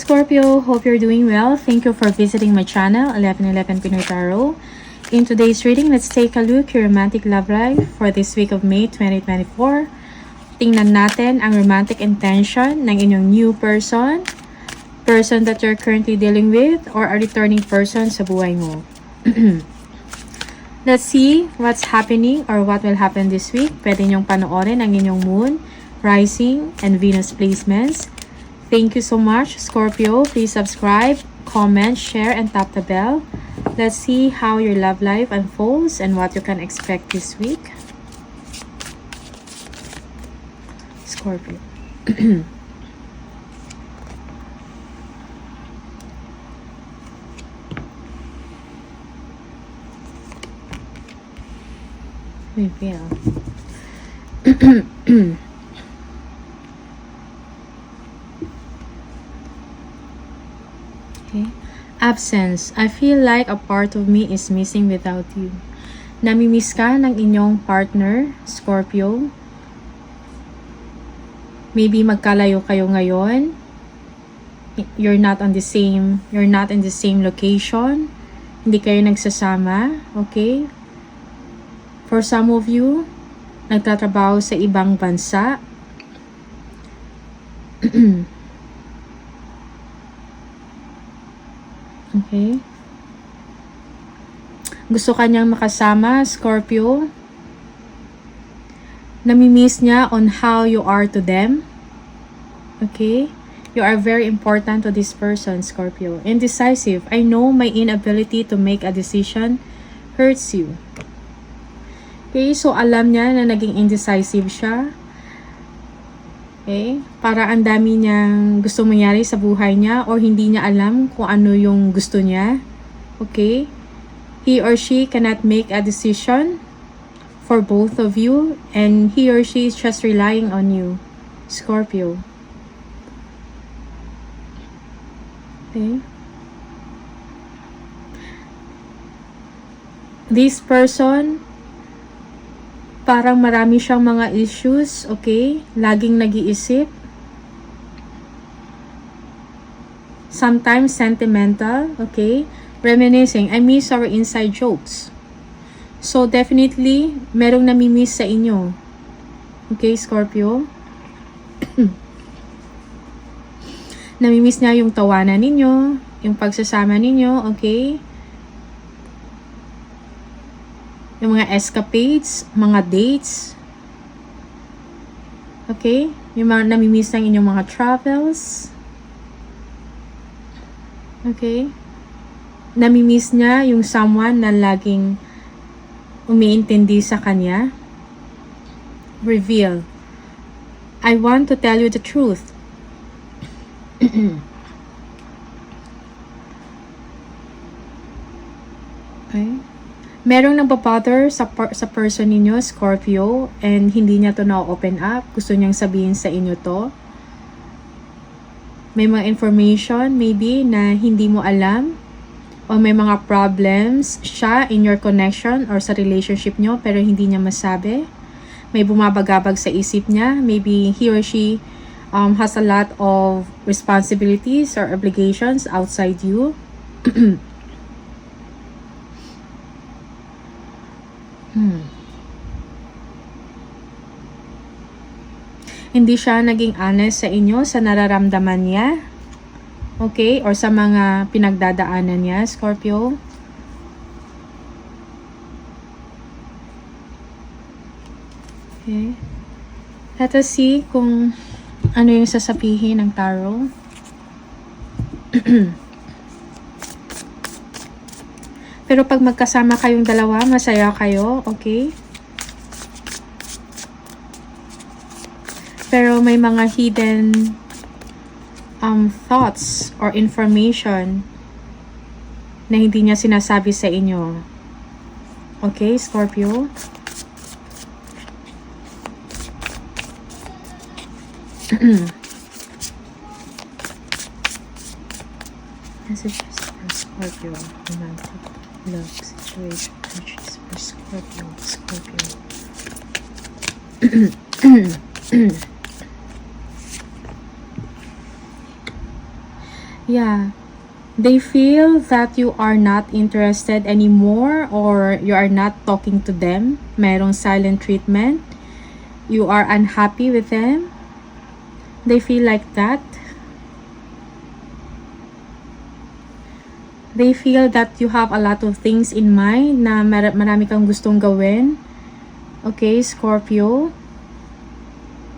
Scorpio, hope you're doing well. Thank you for visiting my channel, 1111 Pinoy Tarot. In today's reading, let's take a look your romantic love life for this week of May 2024. Tingnan natin ang romantic intention ng inyong new person that you're currently dealing with, or a returning person sa buhay mo. Let's see what's happening or what will happen this week. Pwede nyong panoorin ang inyong moon, rising, and Venus placements. Thank you so much, Scorpio. Please subscribe, comment, share, and tap the bell. Let's see how your love life unfolds and what you can expect this week. Scorpio. Reveal. Okay. Absence. I feel like a part of me is missing without you. Namimiss ka ng inyong partner, Scorpio. Maybe magkalayo kayo ngayon. You're not in the same location. Hindi kayo nagsasama, okay? For some of you, nagtatrabaho sa ibang bansa. Okay. Gusto kanyang makasama, Scorpio. Namimiss niya on how you are to them. Okay. You are very important to this person, Scorpio. Indecisive. I know my inability to make a decision hurts you. Okay. So, alam niya na naging indecisive siya. Okay? Para ang dami niyang gusto mangyari sa buhay niya, or hindi niya alam kung ano yung gusto niya. Okay? He or she cannot make a decision for both of you, and he or she is just relying on you, Scorpio. Okay? This person, parang marami siyang mga issues, okay? Laging nag-iisip. Sometimes sentimental, okay? Reminiscing. I miss our inside jokes. So, definitely, merong namimiss sa inyo. Okay, Scorpio? Namimiss niya yung tawanan ninyo, yung pagsasama ninyo, okay? Yung mga escapades, mga dates. Okay? Yung mga namimiss ng inyong mga travels. Okay? Namimiss niya yung someone na laging umiintindi sa kanya. Reveal. I want to tell you the truth. Okay? Merong nagpa-bother sa person ninyo, Scorpio, and hindi niya to na-open up. Gusto niyang sabihin sa inyo to. May mga information, maybe, na hindi mo alam. O may mga problems siya in your connection or sa relationship niyo, pero hindi niya masabi. May bumabagabag sa isip niya. Maybe he or she has a lot of responsibilities or obligations outside you. Hindi siya naging honest sa inyo sa nararamdaman niya. Okay? Or sa mga pinagdadaanan niya, Scorpio. Okay. Let us see kung ano yung sasabihin ng tarot. Pero pag magkasama kayong dalawa, masaya kayo, okay? Pero may mga hidden thoughts or information na hindi niya sinasabi sa inyo. Okay, Scorpio? Messages for Scorpio. Romantic love situation. Messages for Scorpio. Yeah. They feel that you are not interested anymore or you are not talking to them. Merong silent treatment. You are unhappy with them. They feel like that. They feel that you have a lot of things in mind na marami kang gustong gawin. Okay, Scorpio.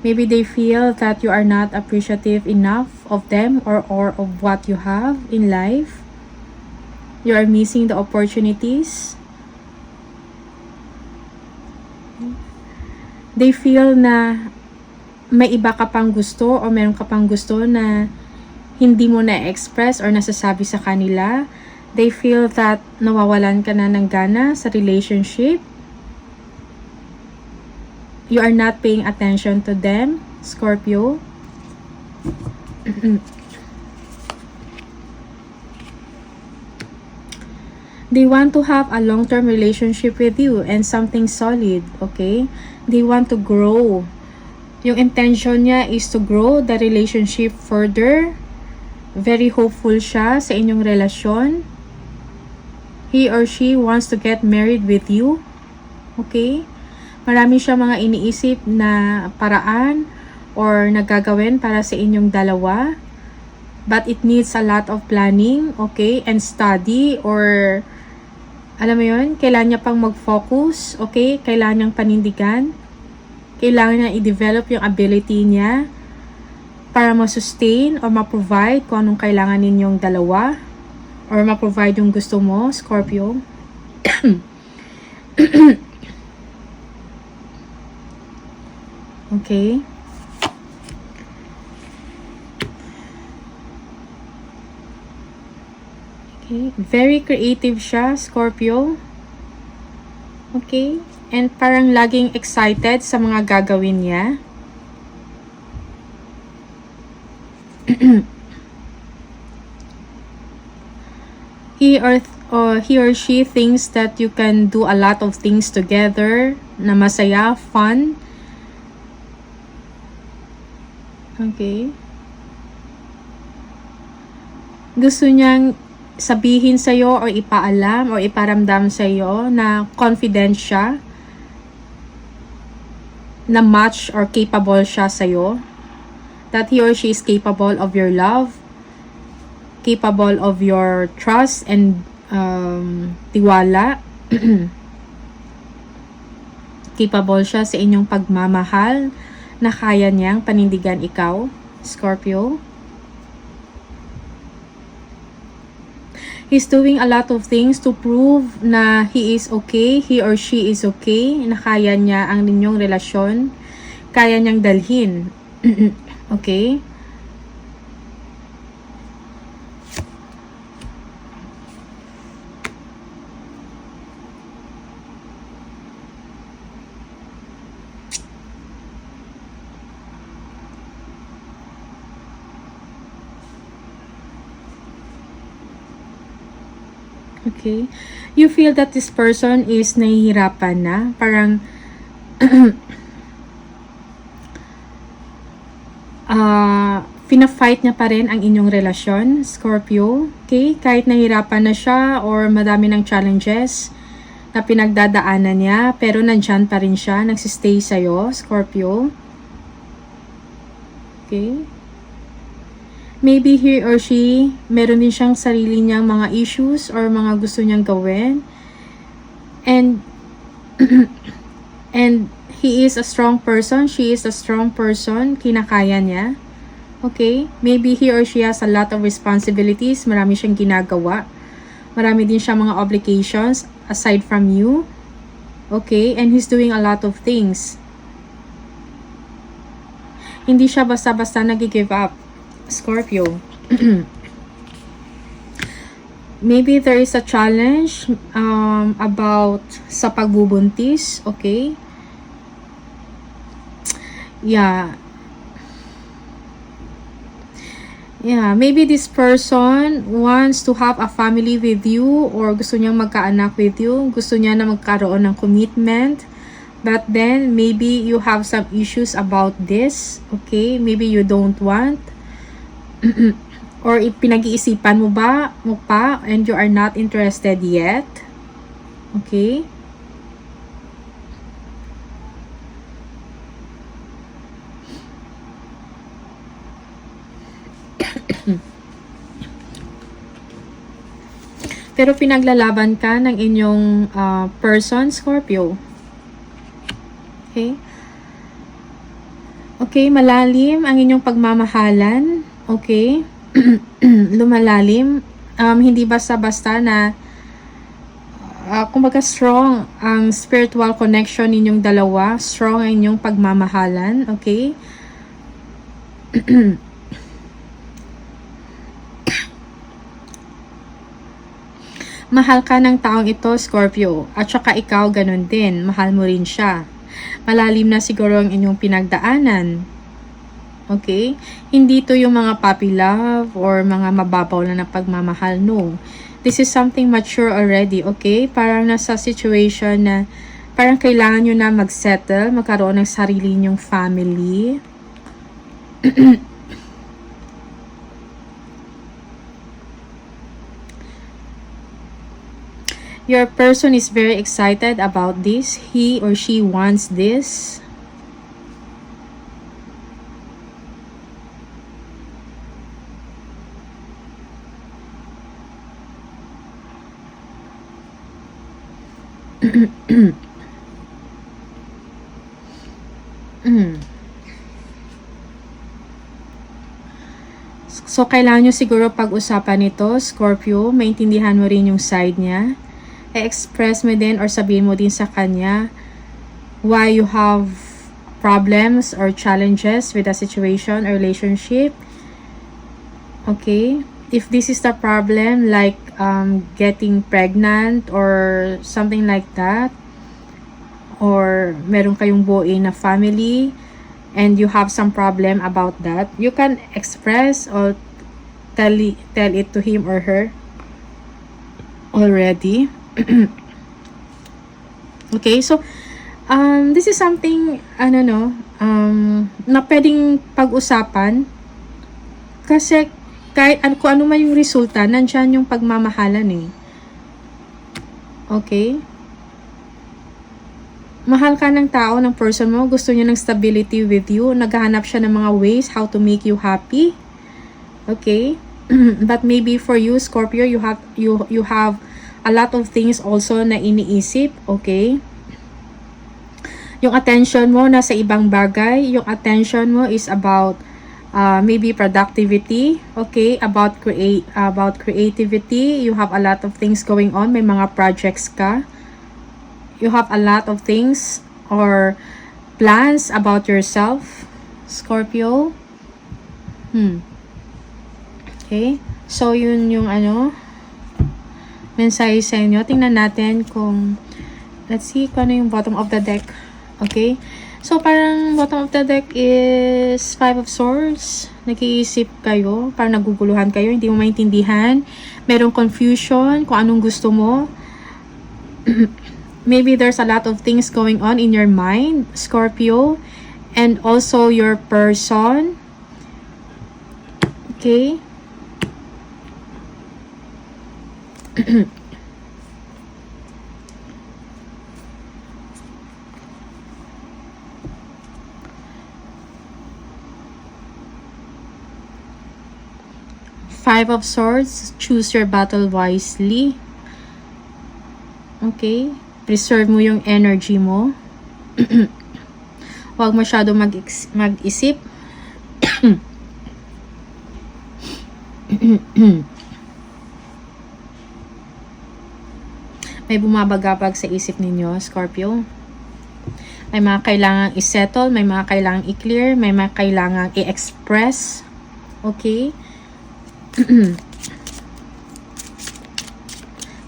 Maybe they feel that you are not appreciative enough of them or of what you have in life. You are missing the opportunities. They feel na may iba ka pang gusto o meron ka pang gusto na hindi mo na-express or nasasabi sa kanila. They feel that nawawalan ka na ng gana sa relationship. You are not paying attention to them, Scorpio. They want to have a long-term relationship with you and something solid, okay? They want to grow. Yung intention niya is to grow the relationship further. Very hopeful siya sa inyong relasyon. He or she wants to get married with you, okay? Marami siya mga iniisip na paraan or nagagawin para sa inyong dalawa. But it needs a lot of planning, okay? And study or alam mo yun, kailangan niya pang mag-focus, okay? Kailangan niyang panindigan. Kailangan niya i-develop yung ability niya para ma-sustain or ma-provide kung anong kailangan ninyong dalawa or ma-provide yung gusto mo, Scorpio. Okay. Okay. Very creative siya, Scorpio. Okay. And parang laging excited sa mga gagawin niya. He or she thinks that you can do a lot of things together na masaya, fun. Okay. Gusto niyang sabihin sa'yo or ipaalam or iparamdam sa'yo na confident siya, na match or capable siya sa'yo. That he or she is capable of your love, capable of your trust and tiwala. Capable siya sa inyong pagmamahal na kaya niyang panindigan ikaw, Scorpio. He's doing a lot of things to prove na he is okay, he or she is okay, na kaya niya ang ninyong relasyon, kaya niyang dalhin. Okay? Okay. You feel that this person is nahihirapan na. Parang fina-fight niya pa rin ang inyong relasyon, Scorpio. Okay? Kahit nahihirapan na siya or madami ng challenges na pinagdadaanan niya, pero nandyan pa rin siya, nagsistay sa'yo, Scorpio. Okay? Maybe he or she, meron din siyang sarili niyang mga issues or mga gusto niyang gawin. And and he is a strong person, she is a strong person, kinakaya niya. Okay? Maybe he or she has a lot of responsibilities, marami siyang ginagawa. Marami din siyang mga obligations aside from you. Okay? And he's doing a lot of things. Hindi siya basta-basta nag-give up, Scorpio. Maybe there is a challenge about sa pagbubuntis, okay? Yeah, maybe this person wants to have a family with you or gusto niyang magkaanak with you. Gusto niya na magkaroon ng commitment. But then, maybe you have some issues about this, okay? Maybe you don't want Or pinag-iisipan mo pa and you are not interested yet. Okay? Pero pinaglalaban ka ng inyong person, Scorpio. Okay? Okay, malalim ang inyong pagmamahalan. Okay? Lumalalim. Hindi basta-basta na kumbaga strong ang spiritual connection ninyong dalawa. Strong ang inyong pagmamahalan. Okay? Mahal ka ng taong ito, Scorpio. At saka ikaw, ganun din. Mahal mo rin siya. Malalim na siguro ang inyong pinagdaanan. Okay? Hindi to yung mga puppy love or mga mababaw na pagmamahal. No. This is something mature already. Okay? Parang nasa situation na parang kailangan nyo na mag-settle, magkaroon ng sarili nyong family. Your person is very excited about this. He or she wants this. So, kailangan nyo siguro pag-usapan ito, Scorpio. Maintindihan mo rin yung side niya. I-express mo din or sabihin mo din sa kanya why you have problems or challenges with a situation or relationship. Okay? If this is the problem, like getting pregnant or something like that, or meron kayong buuin na family and you have some problem about that, you can express or tell it to him or her already. Okay, so this is something na pwedeng pag-usapan kasi kahit kung ano man yung resulta, nandyan yung pagmamahalan eh. Okay? Mahal ka ng tao, ng person mo, gusto niya ng stability with you, naghahanap siya ng mga ways how to make you happy. Okay? But maybe for you, Scorpio, you have a lot of things also na iniisip, okay? Yung attention mo nasa ibang bagay, yung attention mo is about maybe productivity, okay? About creativity, you have a lot of things going on, may mga projects ka. You have a lot of things or plans about yourself, Scorpio. Okay? So yun yung mensahe sa inyo. Tingnan natin kung, let's see kung ano yung bottom of the deck. Okay? So, parang bottom of the deck is 5 of Swords. Nag-iisip kayo. Parang naguguluhan kayo. Hindi mo maintindihan. Merong confusion kung anong gusto mo. Maybe there's a lot of things going on in your mind, Scorpio. And also your person. Okay? Five of Swords, choose your battle wisely. Okay? Preserve mo yung energy mo. Huwag masyado mag-isip. May bumabagabag sa isip ninyo, Scorpio. May mga kailangang i-settle, may mga kailangang i-clear, may mga kailangang i-express. Okay?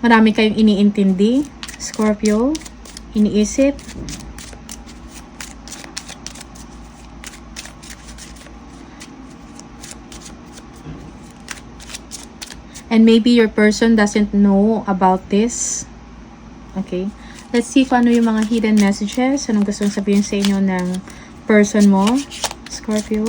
Marami kayong iniintindi, Scorpio. Iniisip. And maybe your person doesn't know about this. Okay. Let's see kung ano yung mga hidden messages. Anong gusto sabihin sa inyo ng person mo, Scorpio.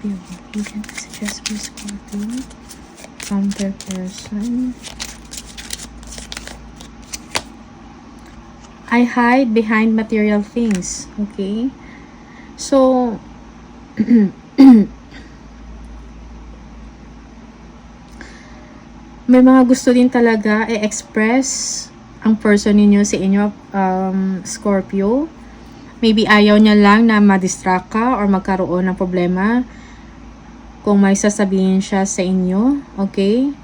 Scorpio. Hidden messages for Scorpio from their person. I hide behind material things. Okay? So, may mga gusto din talaga i-express ang person ninyo sa inyo, Scorpio. Maybe ayaw niya lang na ma-distract ka or magkaroon ng problema kung may sasabihin siya sa inyo. Okay?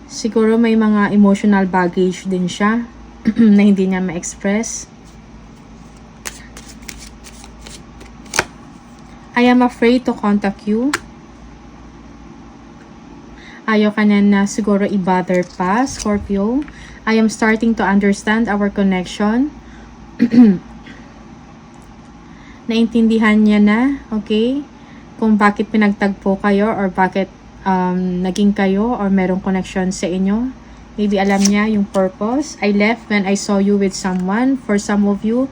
Siguro may mga emotional baggage din siya na hindi niya ma-express. I am afraid to contact you. Ayaw ka na siguro i-bother pa, Scorpio. I am starting to understand our connection. Naintindihan niya na, okay? Kung bakit pinagtagpo kayo or bakit naging kayo or merong connection sa inyo. Maybe alam niya yung purpose. I left when I saw you with someone. For some of you,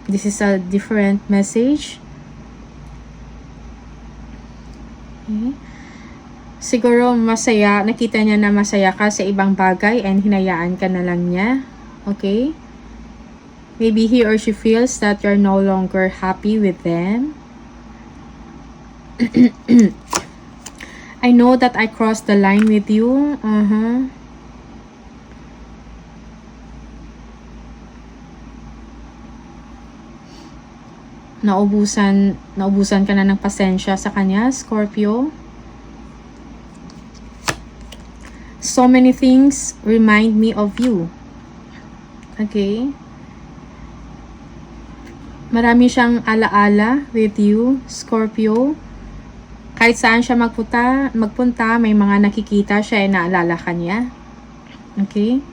this is a different message. Okay. Siguro masaya, nakita niya na masaya ka sa ibang bagay and hinayaan ka na lang niya. Okay? Maybe he or she feels that you're no longer happy with them. I know that I crossed the line with you. Naubusan ka na ng pasensya sa kanya, Scorpio. So many things remind me of you. Okay? Marami siyang alaala with you, Scorpio. Kahit saan siya magpunta, may mga nakikita siya na naalala ka niya. Okay?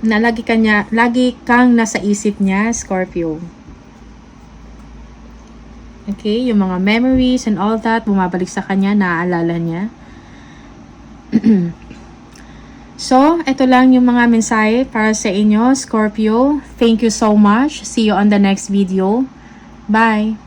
Na lagi kang nasa isip niya, Scorpio. Okay? Yung mga memories and all that, bumabalik sa kanya, naaalala niya. So, ito lang yung mga mensahe para sa inyo, Scorpio. Thank you so much. See you on the next video. Bye!